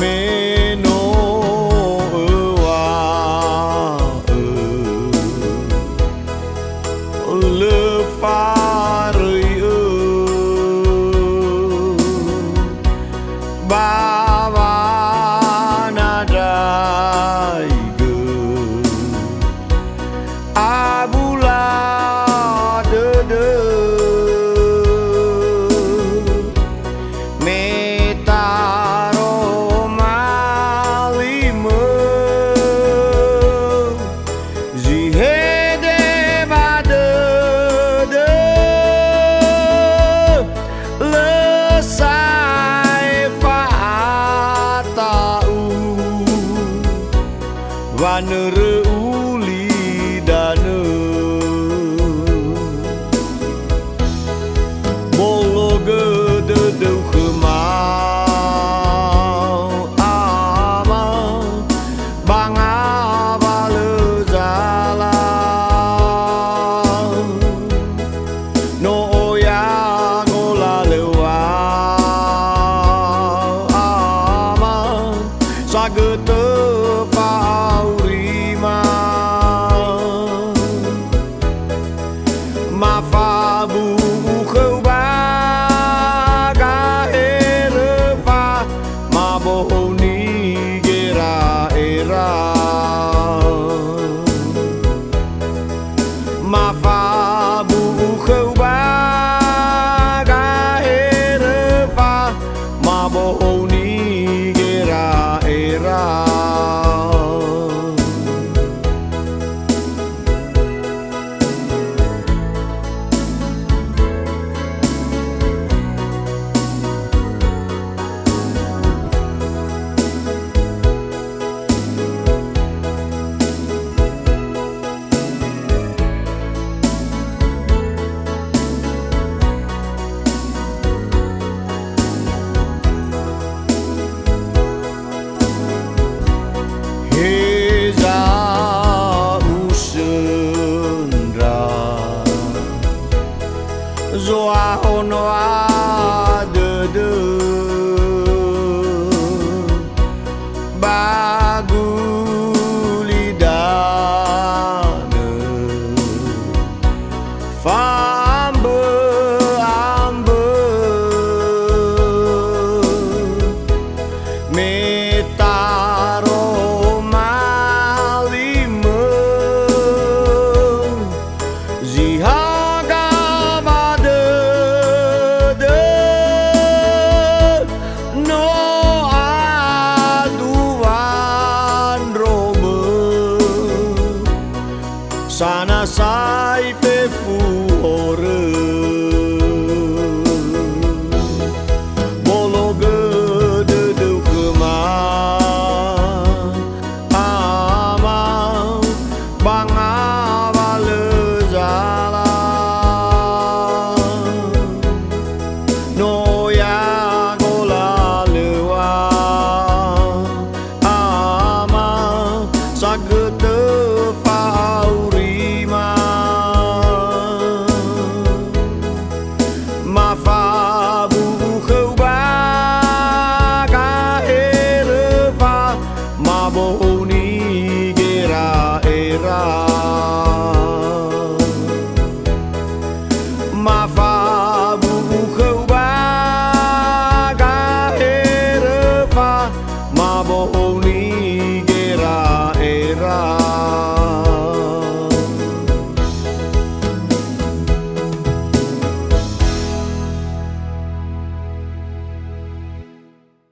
meno wa le fari ba na dai ge abula de Vanere uli dane bolo gede deu kemau ama banga bale zala no oya gola lewa ama sagete Mafabu khâu ba ga erva maboni gera era Mafabu khâu ba ga erva maboni gera era Zoa honoa de bagulidane fambe ambe metaro malime ziha sana sai fe fuore bolo gede deu kema ama banga bale zala no ya gola lewa ama sagete Mafabu khâu ba ga erva maboni gera era